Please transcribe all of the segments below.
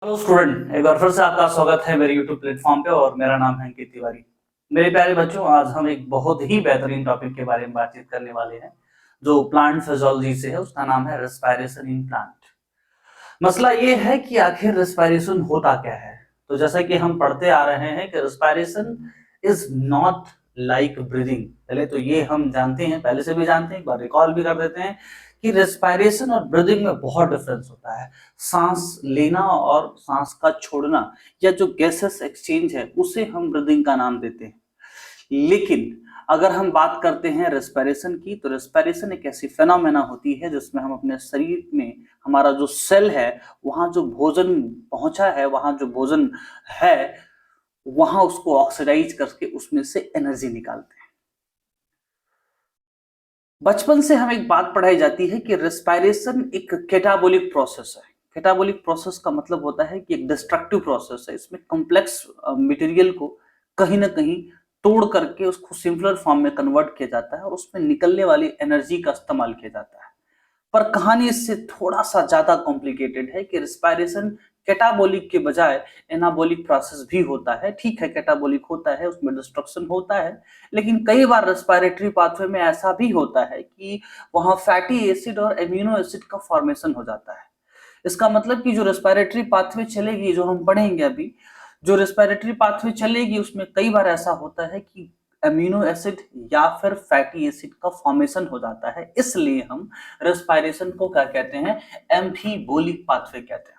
Hello student, एक बार फिर से आपका स्वागत है मेरे यूट्यूब प्लेटफॉर्म पे और मेरा नाम है अंकित तिवारी। मेरे प्यारे बच्चों, आज हम एक बहुत ही बेहतरीन टॉपिक के बारे में बातचीत करने वाले हैं जो प्लांट फिजियोलॉजी से है। उसका नाम है रेस्पिरेशन इन प्लांट। मसला ये है कि आखिर रेस्पिरेशन होता क्या है। तो जैसा कि हम पढ़ते आ रहे हैं कि respiration is not like breathing. पहले तो ये हम जानते हैं, पहले से भी जानते हैं, एक बार रिकॉल भी कर देते हैं कि रेस्पिरेशन और ब्रीदिंग में बहुत डिफरेंस होता है। सांस लेना और सांस का छोड़ना या जो गैसेस एक्सचेंज है उसे हम ब्रीदिंग का नाम देते हैं। लेकिन अगर हम बात करते हैं रेस्पिरेशन की, तो रेस्पिरेशन एक ऐसी फेनोमेना होती है जिसमें हम अपने शरीर में हमारा जो सेल है, वहां जो भोजन पहुंचा है, वहां जो भोजन है, वहां उसको ऑक्सीडाइज करके उसमें से एनर्जी निकालते हैं। बचपन से हमें एक बात पढ़ाई जाती है कि रेस्पिरेशन एक कैटाबोलिक प्रोसेस है। कैटाबोलिक प्रोसेस का मतलब होता है कि एक डिस्ट्रक्टिव प्रोसेस है। इसमें कॉम्प्लेक्स मटेरियल को कहीं ना कहीं तोड़ करके उसको सिंपलर फॉर्म में कन्वर्ट किया जाता है और उसमें निकलने वाली एनर्जी का इस्तेमाल किया जाता है। पर कहानी इससे थोड़ा सा ज्यादा कॉम्प्लिकेटेड है कि रेस्पिरेशन कैटाबोलिक के बजाय एनाबोलिक प्रोसेस भी होता है। ठीक है, कैटाबोलिक होता है, उसमें डिस्ट्रक्शन होता है, लेकिन कई बार रेस्पिरेटरी पाथवे में ऐसा भी होता है कि वहां फैटी एसिड और एमिनो एसिड का फॉर्मेशन हो जाता है। इसका मतलब कि जो रेस्पिरेटरी पाथवे चलेगी, जो हम पढ़ेंगे अभी, जो रेस्पिरेटरी पाथवे चलेगी उसमें कई बार ऐसा होता है कि अमीनो एसिड या फिर फैटी एसिड का फॉर्मेशन हो जाता है। इसलिए हम रेस्पिरेशन को क्या कहते हैं? एम्फीबोलिक पाथवे कहते हैं।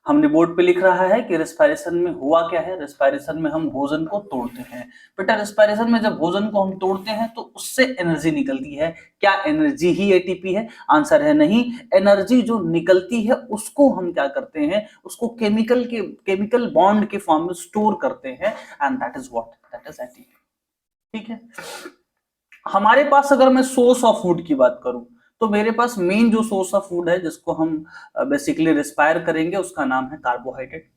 हमने बोर्ड पे लिख रहा है कि रेस्पिरेशन में हुआ क्या है। रेस्पिरेशन में हम भोजन को तोड़ते हैं। बेटा, रेस्पिरेशन में जब भोजन को हम तोड़ते हैं तो उससे एनर्जी निकलती है। क्या एनर्जी ही एटीपी है? आंसर है नहीं। एनर्जी जो निकलती है उसको हम क्या करते हैं? उसको केमिकल बॉन्ड के फॉर्म में स्टोर करते हैं, and that is what, that is ATP. ठीक है। हमारे पास अगर मैं सोर्स ऑफ फूड की बात करूं, तो मेरे पास मेन जो सोर्स ऑफ फूड है जिसको हम बेसिकली रिस्पायर करेंगे, उसका नाम है कार्बोहाइड्रेट।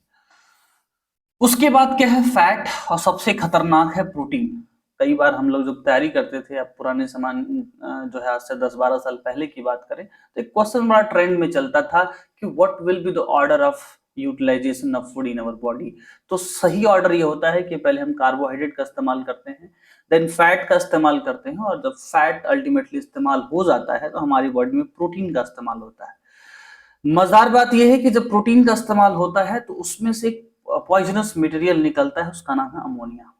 उसके बाद क्या है? फैट। और सबसे खतरनाक है प्रोटीन। कई बार हम लोग जब तैयारी करते थे, अब पुराने सामान जो है आज से 10-12 साल पहले की बात करें, तो एक क्वेश्चन बड़ा ट्रेंड में चलता था कि what will be the order of utilisation of food in our body. तो सही ऑर्डर ये होता है कि पहले हम कार्बोहाइड्रेट का इस्तेमाल करते हैं, देन फैट का इस्तेमाल करते हैं, और जब फैट अल्टीमेटली इस्तेमाल हो जाता है तो हमारी बॉडी में प्रोटीन का इस्तेमाल होता है। मजेदार बात यह है कि जब प्रोटीन का इस्तेमाल होता है तो उसमें से पॉइजनस मटेरियल निकलता है, उसका नाम है अमोनिया।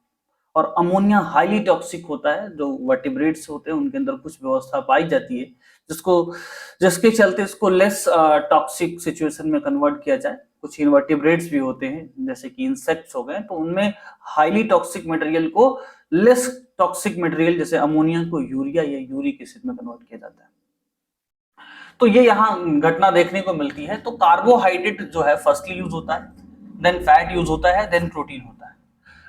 और अमोनिया हाईली टॉक्सिक होता है। जो वर्टिब्रेट्स होते हैं उनके अंदर कुछ व्यवस्था पाई जाती है जिसको जिसके चलते इसको लेस टॉक्सिक सिचुएशन में कन्वर्ट किया जाए। कुछ इनवर्टिब्रेट्स भी होते हैं जैसे कि इंसेक्ट्स हो गए, तो उनमें हाईली टॉक्सिक मटेरियल को लेस टॉक्सिक मटेरियल जैसे अमोनिया को यूरिया या यूरिक एसिड में कन्वर्ट किया जाता है। तो ये यहाँ घटना देखने को मिलती है। तो कार्बोहाइड्रेट जो है फर्स्टली यूज होता है, देन फैट यूज होता है, देन प्रोटीन होता है।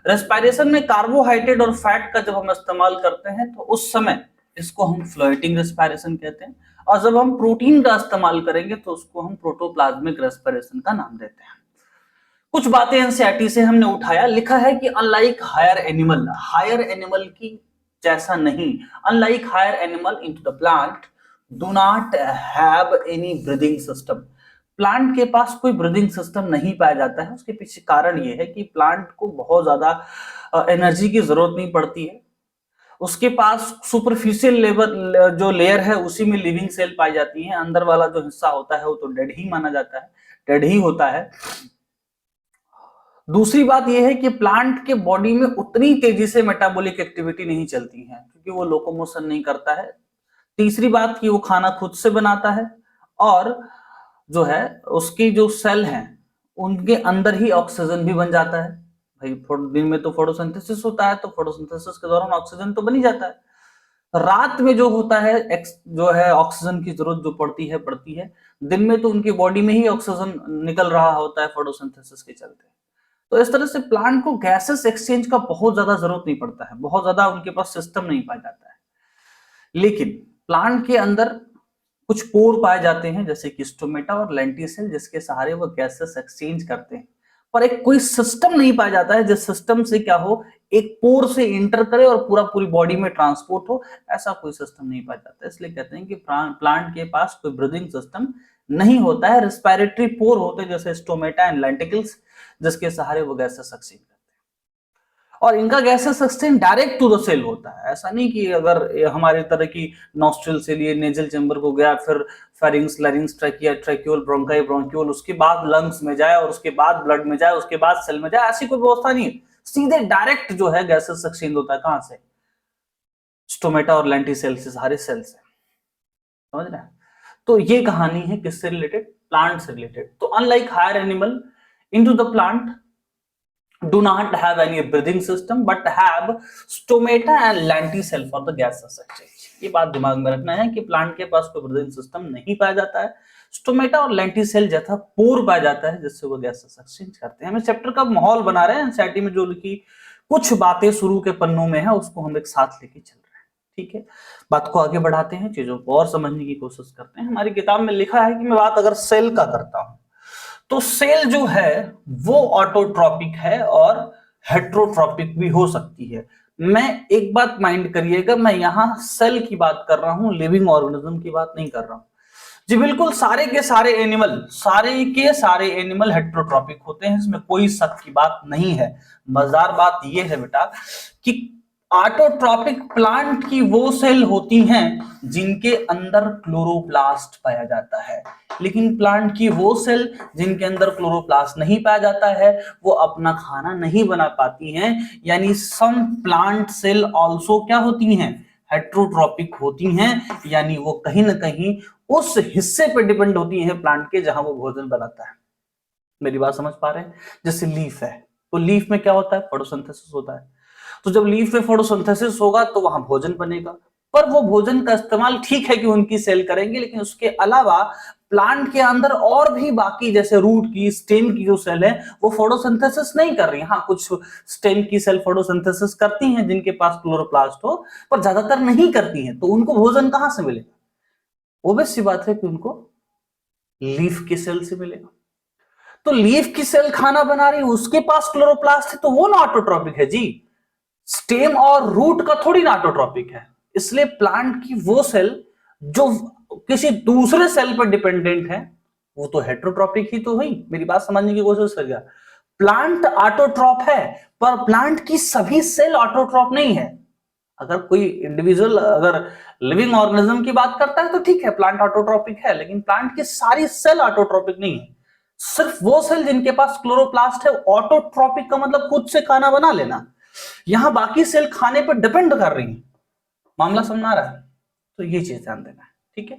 रेस्पिरेशन में कार्बोहाइड्रेट और फैट का जब हम इस्तेमाल करते हैं तो उस समय इसको हम फ्लोटिंग रेस्पिरेशन कहते हैं, और जब हम प्रोटीन का इस्तेमाल करेंगे तो उसको हम प्रोटोप्लाज्मिक रेस्पिरेशन का नाम देते हैं। कुछ बातें एनसीईआरटी से हमने उठाया। लिखा है कि अनलाइक हायर एनिमल की जैसा नहीं, unlike higher animal into the plant do not have any breathing system. Plant के पास कोई ब्रीदिंग सिस्टम नहीं पाया जाता है। उसके पीछे कारण यह है कि प्लांट को बहुत ज्यादा एनर्जी की जरूरत नहीं पड़ती है। उसके पास सुपरफिशियल लेवल जो लेयर है उसी में लिविंग सेल पाई जाती है। अंदर वाला जो हिस्सा होता है वो तो डेड ही माना जाता है, डेड ही होता है। दूसरी बात यह है कि प्लांट के बॉडी में उतनी तेजी से मेटाबॉलिक एक्टिविटी नहीं चलती है क्योंकि वो लोकोमोशन नहीं करता है। तीसरी बात कि वो खाना खुद से बनाता है, और जो है उसकी जो सेल हैं उनके अंदर ही ऑक्सीजन भी बन जाता है। भाई दिन में तो फोटोसिंथेसिस होता है, तो फोटोसिंथेसिस के दौरान ऑक्सीजन तो बन ही जाता है। रात में जो होता है जो है ऑक्सीजन की जरूरत जो पड़ती है। दिन में तो उनकी बॉडी में ही ऑक्सीजन निकल रहा होता है फोटोसिंथेसिस के चलते। तो इस तरह से प्लांट को गैसेस एक्सचेंज का बहुत ज्यादा जरूरत नहीं पड़ता है, बहुत ज्यादा उनके पास सिस्टम नहीं पाया जाता है। लेकिन प्लांट के अंदर कुछ पोर पाए जाते हैं जैसे कि स्टोमेटा और लेंटिसेल, जिसके सहारे वो गैसेस एक्सचेंज करते हैं। पर एक कोई सिस्टम नहीं पाया जाता है जिस सिस्टम से क्या हो, एक पोर से इंटर करे और पूरी बॉडी में ट्रांसपोर्ट हो। ऐसा कोई सिस्टम नहीं पाया जाता है। इसलिए कहते हैं कि प्लांट के पास कोई ब्रीदिंग सिस्टम नहीं होता है, रेस्पिरेटरी पोर होते हैं जैसे स्टोमेटा एंड लेंटिकल्स, जिसके सहारे वो गैसेस सक्सीड करते हैं। और इनका gases succeed direct to the cell होता है, ऐसा नहीं कि अगर हमारी तरह की नॉस्ट्रल से लिए नेजल चैम्बर को गया, फिर pharynx, larynx, trachea, tracheole, bronchi, bronchiole, उसके बाद लंग्स में जाए और उसके बाद ब्लड में जाए, उसके बाद सेल में जाए, ऐसी कोई व्यवस्था नहीं है। सीधे डायरेक्ट जो है गैसेस सक्सीड होता है, कहां से? स्टोमेटा और लेंटिसेल से, सारे सेल से, समझ रहे हैं? तो ये कहानी है किससे रिलेटेड? प्लांट से रिलेटेड। तो unlike higher animal, into the plant do not have any breathing system but have stomata and lenticell for the gaseous exchange। ये बात दिमाग में रखना है कि प्लांट के पास कोई ब्रीदिंग सिस्टम नहीं पाया जाता है, स्टोमेटा और लेंटिसेल जैसा पोर पाया जाता है जिससे वो गैसेस एक्सचेंज करते हैं। हम इस चैप्टर का माहौल बना रहे हैं, एनसीईआरटी में जो लिखी कुछ बातें शुरू के पन्नों में है उसको हम एक साथ लेके चल रहे हैं, ठीक है? बात को आगे बढ़ाते हैं, चीजों को और समझने की कोशिश करते हैं। हमारी किताब में लिखा है कि मैं बात अगर सेल का करता हूं तो सेल जो है वो ऑटोट्रॉपिक है और हेट्रोट्रॉपिक भी हो सकती है। मैं एक बात माइंड करिएगा, मैं यहां सेल की बात कर रहा हूं, लिविंग ऑर्गेनिज्म की बात नहीं कर रहा हूं। जी बिल्कुल, सारे के सारे एनिमल हेट्रोट्रॉपिक होते हैं, इसमें कोई शक की बात नहीं है। मजेदार बात यह है बेटा कि ऑटोट्रॉपिक प्लांट की वो सेल होती हैं जिनके अंदर क्लोरोप्लास्ट पाया जाता है, लेकिन प्लांट की वो सेल जिनके अंदर क्लोरोप्लास्ट नहीं पाया जाता है वो अपना खाना नहीं बना पाती हैं। यानी सम प्लांट सेल आल्सो क्या होती हैं? हेट्रोट्रॉपिक होती हैं, यानी वो कहीं ना कहीं उस हिस्से पे डिपेंड होती हैं प्लांट के जहां वो भोजन बनाता है। मेरी बात समझ पा रहे हैं? जैसे लीफ है, तो लीफ में क्या होता है? फोटोसिंथेसिस होता है। तो जब लीफ में फोटोसिंथेसिस होगा तो वहां भोजन बनेगा, पर वो भोजन का इस्तेमाल ठीक है कि उनकी सेल करेंगे, लेकिन उसके अलावा प्लांट के अंदर और भी बाकी जैसे रूट की, स्टेम की जो सेल है वो फोटोसिंथेसिस नहीं कर रही। हाँ, कुछ स्टेम की सेल फोटोसिंथेसिस करती हैं जिनके पास क्लोरोप्लास्ट हो, पर ज्यादातर नहीं करती हैं। तो उनको भोजन कहां से मिलेगा? ऑब्वियस सी बात है कि उनको लीफ की सेल से मिलेगा। तो लीफ की सेल खाना बना रही है, उसके पास क्लोरोप्लास्ट है, तो वो ना ऑटोट्रॉपिक है जी। स्टेम और रूट का थोड़ी ना ऑटोट्रॉपिक है। इसलिए प्लांट की वो सेल जो किसी दूसरे सेल पर डिपेंडेंट है वो तो हेट्रोट्रॉपिक ही तो हुई। मेरी बात समझने की कोशिश करिएगा। प्लांट ऑटोट्रॉप है, पर प्लांट की सभी सेल ऑटोट्रॉप नहीं है। अगर कोई इंडिविजुअल अगर लिविंग ऑर्गेनिज्म की बात करता है तो ठीक है, प्लांट ऑटोट्रॉपिक है, लेकिन प्लांट की सारी सेल ऑटोट्रॉपिक नहीं है। सिर्फ वो सेल जिनके पास क्लोरोप्लास्ट है। ऑटोट्रॉपिक का मतलब खुद से खाना बना लेना, यहां बाकी सेल खाने पर डिपेंड कर रही है। मामला समझ आ रहा है? तो ये चीज ध्यान देना है, ठीक है?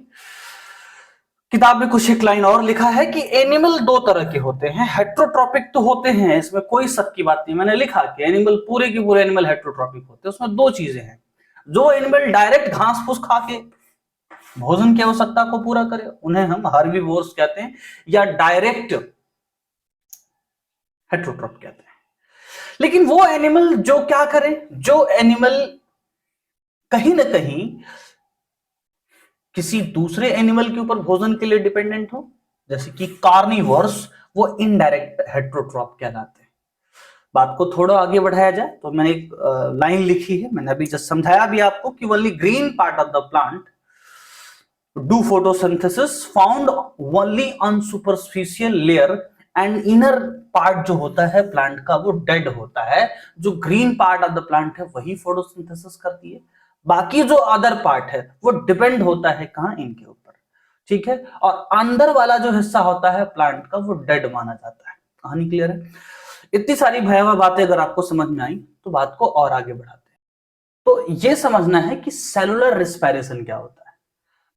किताब में कुछ एक लाइन और लिखा है कि एनिमल दो तरह के होते हैं, हेट्रोट्रॉपिक तो होते हैं, इसमें कोई शक की बात नहीं। मैंने लिखा कि एनिमल पूरे के पूरे एनिमल हेट्रोट्रॉपिक होते हैं। उसमें दो चीजें हैं, जो एनिमल डायरेक्ट घास फूस खा के भोजन की आवश्यकता को पूरा करे उन्हें हम हर्बीवोर्स कहते हैं, या डायरेक्ट हेट्रोट्रॉप कहते हैं। लेकिन वो एनिमल जो क्या करे, जो एनिमल कहीं ना कहीं किसी दूसरे एनिमल के ऊपर भोजन के लिए डिपेंडेंट हो, जैसे कि कार्निवोर्स, वो इनडायरेक्ट हेट्रोट्रॉप कहलाते हैं। बात को थोड़ा आगे बढ़ाया जाए तो मैंने एक लाइन लिखी है, मैंने अभी जस्ट समझाया भी आपको कि only green part of the plant do photosynthesis found only on superficial layer, and inner part जो होता है प्लांट का वो डेड होता है। जो green part of the plant है वही फोटोसिंथेसिस करती है, बाकी जो अदर पार्ट है वो डिपेंड होता है कहां? इनके ऊपर, ठीक है? और अंदर वाला जो हिस्सा होता है प्लांट का वो डेड माना जाता है। कहानी क्लियर है? इतनी सारी भयावह बातें अगर आपको समझ में आई तो बात को और आगे बढ़ाते हैं। तो ये समझना है कि सेलुलर रेस्पिरेशन क्या होता है।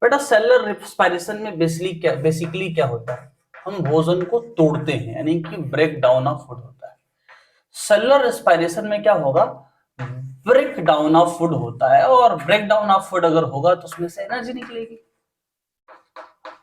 बेटा सेलुलर रेस्पिरेशन में बेसिकली क्या होता है? हम भोजन को तोड़ते हैं, यानी कि ब्रेक डाउन ऑफ फूड होता है। सेलुलर रेस्पिरेशन में क्या होगा? ब्रेक डाउन ऑफ फूड होता है, और ब्रेक डाउन ऑफ फूड अगर होगा तो उसमें से एनर्जी निकलेगी।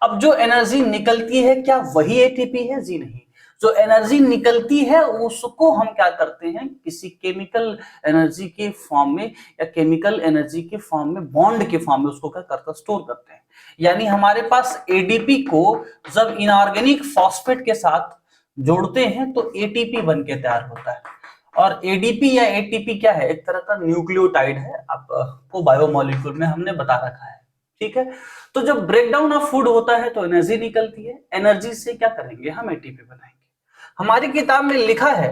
अब जो एनर्जी निकलती है क्या वही एटीपी है? जी नहीं। जो एनर्जी निकलती है उसको हम क्या करते हैं? किसी केमिकल एनर्जी के फॉर्म में या केमिकल एनर्जी के फॉर्म में, बॉन्ड के फॉर्म में उसको क्या करते हैं? स्टोर करते हैं। यानी हमारे पास एडीपी को जब इनऑर्गेनिक फॉस्फेट के साथ जोड़ते हैं तो एटीपी बन के तैयार होता है। और एडीपी या एटीपी क्या है? एक तरह का न्यूक्लियोटाइड है, आपको बायोमोलिक्यूल में हमने बता रखा है, ठीक है। तो जब ब्रेकडाउन ऑफ फूड होता है तो एनर्जी निकलती है, एनर्जी से क्या करेंगे हम एटीपी बनाएंगे। हमारी किताब में लिखा है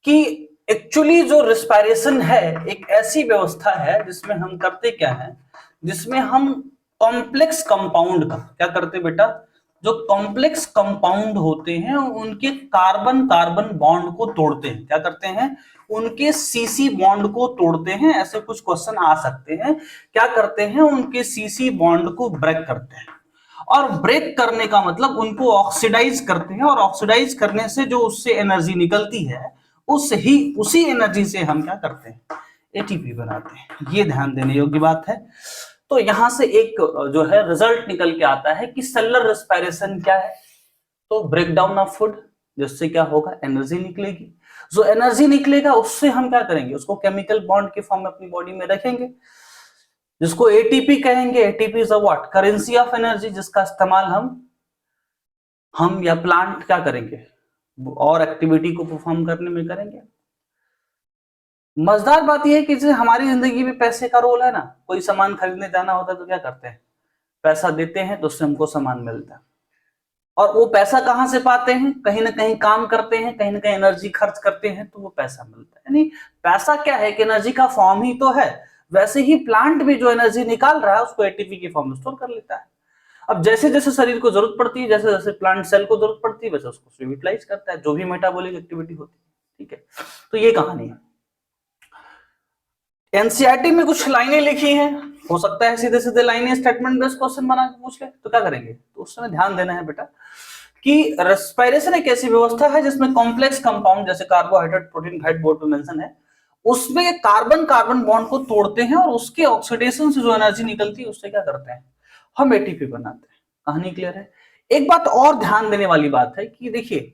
कि एक्चुअली जो रिस्पायरेशन है एक ऐसी व्यवस्था है जिसमें हम करते क्या है, जिसमें हम कॉम्प्लेक्स कंपाउंड का क्या करते बेटा, जो कॉम्प्लेक्स कंपाउंड होते हैं उनके कार्बन कार्बन बॉन्ड को तोड़ते हैं। क्या करते हैं, उनके सीसी बॉन्ड को तोड़ते हैं। ऐसे कुछ क्वेश्चन आ सकते हैं। क्या करते हैं, उनके सीसी बॉन्ड को ब्रेक करते हैं। और ब्रेक करने का मतलब उनको ऑक्सीडाइज करते हैं, और ऑक्सीडाइज करने से जो उससे एनर्जी निकलती है उसी एनर्जी से हम क्या करते हैं, एटीपी बनाते हैं। ये ध्यान देने योग्य बात है। तो यहां से एक जो है रिजल्ट निकल के आता है कि सेलुलर रेस्पिरेशन क्या है, तो ब्रेकडाउन ऑफ फूड, जिससे क्या होगा, एनर्जी निकलेगी। जो एनर्जी निकलेगा उससे हम क्या करेंगे, उसको केमिकल बॉन्ड के फॉर्म में अपनी बॉडी में रखेंगे, जिसको एटीपी कहेंगे। ATP is a what, currency of energy, जिसका इस्तेमाल हम या प्लांट क्या करेंगे, और एक्टिविटी को परफॉर्म करने में करेंगे। मजेदार बात यह है कि जैसे हमारी जिंदगी में पैसे का रोल है ना, कोई सामान खरीदने जाना होता है तो क्या करते हैं, पैसा देते हैं तो उससे हमको सामान मिलता है। और वो पैसा कहां से पाते हैं, कहीं ना कहीं काम करते हैं, कहीं ना कहीं एनर्जी खर्च करते हैं तो वो पैसा मिलता है। यानी पैसा क्या है कि एनर्जी का फॉर्म ही तो है। वैसे ही प्लांट भी जो एनर्जी निकाल रहा है उसको एटीपी की फॉर्म में स्टोर कर लेता है। अब जैसे जैसे शरीर को जरूरत पड़ती है, जैसे जैसे प्लांट सेल को जरूरत पड़ती है, वैसे उसको यूटिलाइज करता है, जो भी मेटाबॉलिक एक्टिविटी होती है। ठीक है, तो ये कहानी है। एनसीईआरटी में कुछ लाइनें लिखी हैं, हो सकता है सीधे सीधे लाइनें स्टेटमेंट बेस्ड क्वेश्चन बना के पूछ ले, तो क्या करेंगे, तो उस समय ध्यान देना है बेटा कि रेस्पिरेशन एक ऐसी व्यवस्था है जिसमें कॉम्प्लेक्स कंपाउंड जैसे कार्बोहाइड्रेट, प्रोटीन, फैट, बोर्ड पे मेंशन है, उसमें कार्बन कार्बन बॉन्ड को तोड़ते हैं और उसके ऑक्सीडेशन से जो एनर्जी निकलती है उससे क्या करते हैं, हम एटीपी बनाते हैं। कहानी क्लियर है। एक बात और ध्यान देने वाली बात है कि देखिए,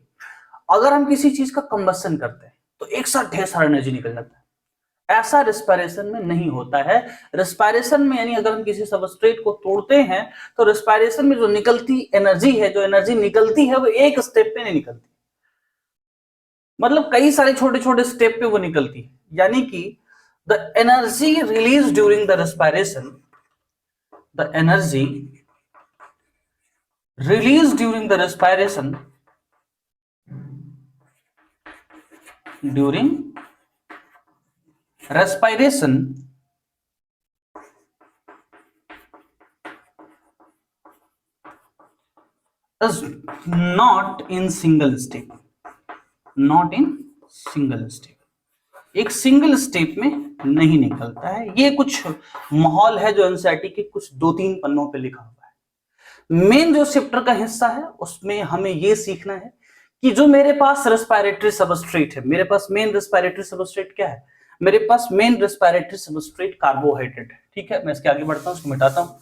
अगर हम किसी चीज का कंबशन करते हैं तो एक साथ ढेर सारा एनर्जी निकल जाता है। ऐसा रिस्पायरेशन में नहीं होता है। रिस्पायरेशन में यानी अगर हम किसी सबस्ट्रेट को तोड़ते हैं तो रिस्पायरेशन में जो निकलती एनर्जी है, जो एनर्जी निकलती है वो एक स्टेप पे नहीं निकलती, मतलब कई सारे छोटे छोटे स्टेप पे वो निकलती है। यानी कि the energy release during the respiration, the energy release during the respiration, during respiration is not in single step, not in single step, एक सिंगल स्टेप में नहीं निकलता है। ये कुछ माहौल है जो एनसीईआरटी के कुछ 2-3 पन्नों पे लिखा हुआ है। मेन जो चैप्टर का हिस्सा है उसमें हमें ये सीखना है कि जो मेरे पास रेस्पिरेटरी सबस्ट्रेट है, मेरे पास मेन रेस्पिरेटरी सबस्ट्रेट क्या है, मेरे पास मेन रेस्पिरेटरी सबस्ट्रेट कार्बोहाइड्रेट है। ठीक है, मैं इसके आगे बढ़ता हूं, उसको मिटाता हूं,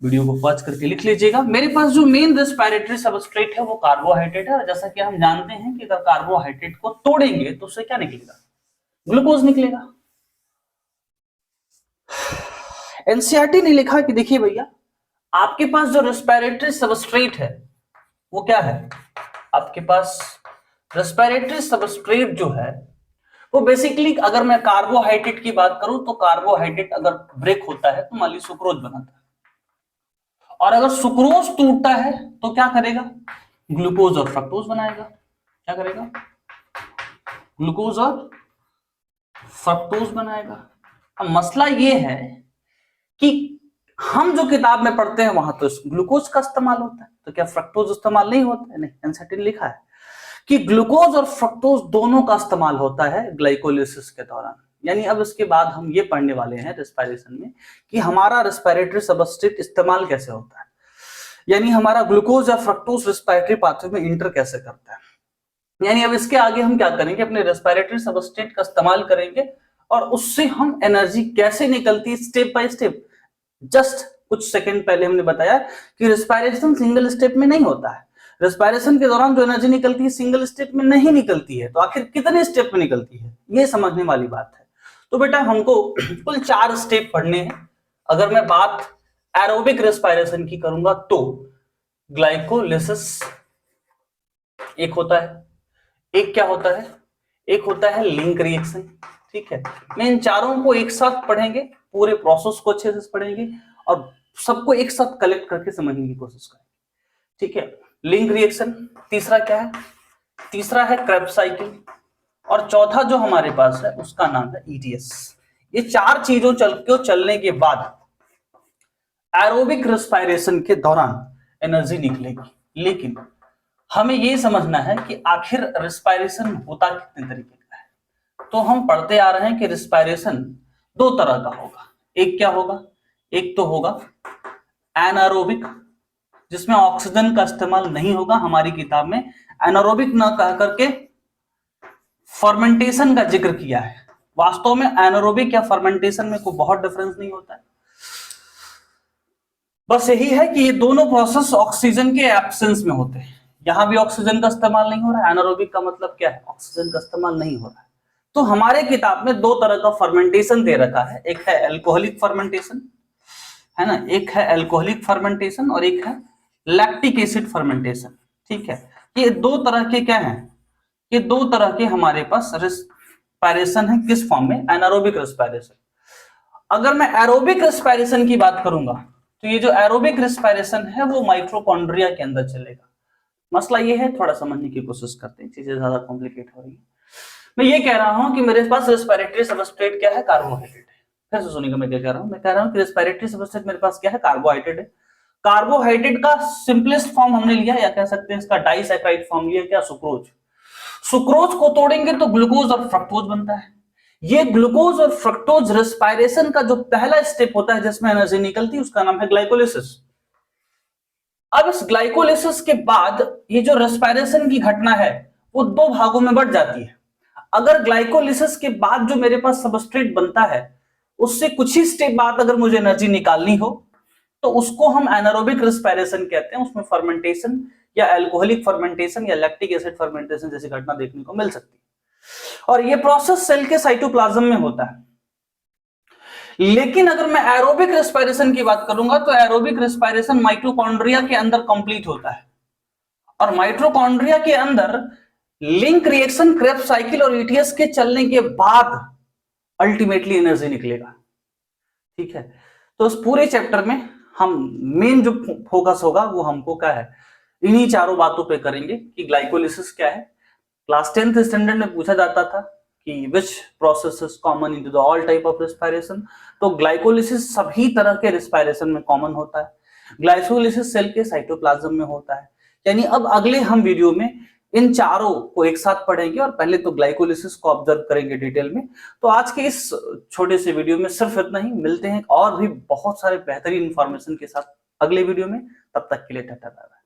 वीडियो को पॉज करके लिख लीजिएगा। मेरे पास जो मेन रेस्पिरेटरी सबस्ट्रेट है वो कार्बोहाइड्रेट है, और जैसा कि हम जानते हैं कि अगर कार्बोहाइड्रेट को तोड़ेंगे तो उससे क्या निकलेगा, ग्लूकोज निकलेगा। एनसीईआरटी ने लिखा कि देखिए भैया, आपके पास जो रेस्पिरेटरी सबस्ट्रेट है वो क्या है, आपके पास रेस्पिरेटरी सबस्ट्रेट जो है वो बेसिकली, अगर मैं कार्बोहाइड्रेट की बात करूं तो कार्बोहाइड्रेट अगर ब्रेक होता है तो मान लीजिए सुक्रोज बनाता है, और अगर सुक्रोज टूटता है तो क्या करेगा, ग्लूकोज और फ्रक्टोज बनाएगा। क्या करेगा, ग्लूकोज और फ्रक्टोज बनाएगा। अब मसला ये है कि हम जो किताब में पढ़ते हैं वहां तो ग्लूकोज का इस्तेमाल होता है, तो क्या फ्रक्टोज इस्तेमाल नहीं होता है, नहीं, एनसीईआरटी ने लिखा है कि ग्लूकोज और फ्रक्टोज दोनों का इस्तेमाल होता है ग्लाइकोलिसिस के दौरान। यानी अब इसके बाद हम ये पढ़ने वाले हैं रेस्पिरेशन में कि हमारा रेस्पिरेटरी सबस्ट्रेट इस्तेमाल कैसे होता है, यानी हमारा ग्लूकोज या फ्रक्टोज रेस्पिरेटरी पाथवे में इंटर कैसे करता है। यानी अब इसके आगे हम क्या करेंगे, अपने रेस्पिरेटरी सबस्ट्रेट का इस्तेमाल करेंगे और उससे हम एनर्जी कैसे निकलती है स्टेप बाय स्टेप। जस्ट कुछ सेकंड पहले हमने बताया कि रेस्पिरेशन सिंगल स्टेप में नहीं होता है, रेस्पिरेशन के दौरान जो एनर्जी निकलती है सिंगल स्टेप में नहीं निकलती है, तो आखिर कितने स्टेप में निकलती है ये समझने वाली बात है। तो बेटा हमको कुल 4 स्टेप पढ़ने हैं। अगर मैं बात एरोबिक रेस्पिरेशन की करूंगा तो ग्लाइकोलिसिस एक होता है, एक क्या होता है, एक होता है लिंक रिएक्शन। ठीक है, मैं इन चारों को एक साथ पढ़ेंगे, पूरे प्रोसेस को अच्छे से पढ़ेंगे और सबको एक साथ कलेक्ट करके समझने की कोशिश करें, ठीक है। लिंक रिएक्शन, तीसरा क्या है, तीसरा है क्रेब्स साइकिल, और चौथा जो हमारे पास है उसका नाम है ईटीएस। ये चार चीजों चलने के बाद एरोबिक रेस्पिरेशन के दौरान एनर्जी निकलेगी। लेकिन हमें ये समझना है कि आखिर रेस्पिरेशन होता कितने तरीके का है। तो हम पढ़ते आ रहे हैं कि रेस्पिरेशन दो तरह का होगा। एक क्या होगा, एक तो होगा एनारोबिक, जिसमें ऑक्सीजन का इस्तेमाल नहीं होगा। हमारी किताब में एनारोबिक ना कह करके फर्मेंटेशन का जिक्र किया है। वास्तव में एनारोबिक या फर्मेंटेशन में कोई बहुत डिफरेंस नहीं होता है, बस यही है कि ये दोनों प्रोसेस ऑक्सीजन के एब्सेंस में होते हैं। यहां भी ऑक्सीजन का इस्तेमाल नहीं हो रहा है, एनारोबिक का मतलब क्या है, ऑक्सीजन का इस्तेमाल नहीं हो रहा है। तो हमारे किताब में दो तरह का फर्मेंटेशन दे रखा है, एक है एल्कोहलिक फर्मेंटेशन, है ना, एक है एल्कोहलिक फर्मेंटेशन और एक है लैक्टिक एसिड फर्मेंटेशन, ठीक है। ये दो तरह के क्या है, ये दो तरह के हमारे पास रेस्पिरेशन है। किस फॉर्म में, एनारोबिक रेस्पिरेशन। अगर मैं एरोबिक रेस्पिरेशन की बात करूंगा तो ये जो एरोबिक रेस्पिरेशन है वो माइटोकॉन्ड्रिया के अंदर चलेगा। मसला ये है, थोड़ा समझने की कोशिश करते हैं, चीजें ज्यादा कॉम्प्लिकेट हो रही है। मैं ये कह रहा हूं कि मेरे पास रेस्पिरेटरी सबस्ट्रेट क्या है, कार्बोहाइड्रेट है। फिर से सुनिएगा मैं क्या कह रहा हूं, मैं कह रहा हूं कि रेस्पिरेटरी सबस्ट्रेट मेरे पास क्या है, कार्बोहाइड्रेट है। कार्बोहाइड्रेट का सिंपलेस्ट फॉर्म हमने लिया, या कह सकते हैं इसका डाइसैकाराइड फॉर्म लिया, क्या, सुक्रोज। सुक्रोज को तोड़ेंगे तो ग्लूकोज और फ्रक्टोज बनता है। ये ग्लूकोज और फ्रक्टोज रेस्पिरेशन का जो पहला स्टेप होता है जिसमें एनर्जी निकलती है, उसका नाम है ग्लाइकोलिसिस। अब इस ग्लाइकोलिसिस के बाद ये जो रेस्पिरेशन की घटना है वो दो भागों में बढ़ जाती है। अगर ग्लाइकोलिसिस के बाद जो मेरे पास सबस्ट्रेट बनता है उससे कुछ ही स्टेप बाद अगर मुझे एनर्जी निकालनी हो तो उसको हम एनारोबिक रेस्पिरेशन कहते हैं। उसमें फर्मेंटेशन या अल्कोहलिक फर्मेंटेशन या लैक्टिक एसिड फर्मेंटेशन जैसी घटना देखने को मिल सकती है, और ये प्रोसेस सेल के साइटोप्लाज्म में होता है। लेकिन अगर मैं एरोबिक रेस्पिरेशन की बात करूंगा तो एरोबिक रेस्पिरेशन माइटोकॉन्ड्रिया के अंदर कंप्लीट होता है, और माइटोकॉन्ड्रिया के अंदर लिंक रिएक्शन, क्रेब्स साइकिल और ईटीएस के चलने के बाद अल्टीमेटली एनर्जी निकलेगा, ठीक है। तो इस पूरे चैप्टर में हम मेन जो फोकस होगा वो हमको क्या है, इन्हीं चारों बातों पे करेंगे कि ग्लाइकोलिसिस क्या है। क्लास 10th स्टैंडर्ड में पूछा जाता था कि which process is common into the all type of respiration, तो ग्लाइकोलिसिस सभी तरह के रेस्पिरेशन में कॉमन होता है। ग्लाइकोलिसिस सेल के साइटोप्लाज्म में होता है। यानी अब अगले हम वीडियो में इन चारों को एक साथ पढ़ेंगे और पहले तो ग्लाइकोलिसिस को ऑब्जर्व करेंगे डिटेल में। तो आज के इस छोटे से वीडियो में सिर्फ इतना ही, मिलते हैं और भी बहुत सारे बेहतरीन इंफॉर्मेशन के साथ अगले वीडियो में। तब तक के लिए टाटा बाय बाय।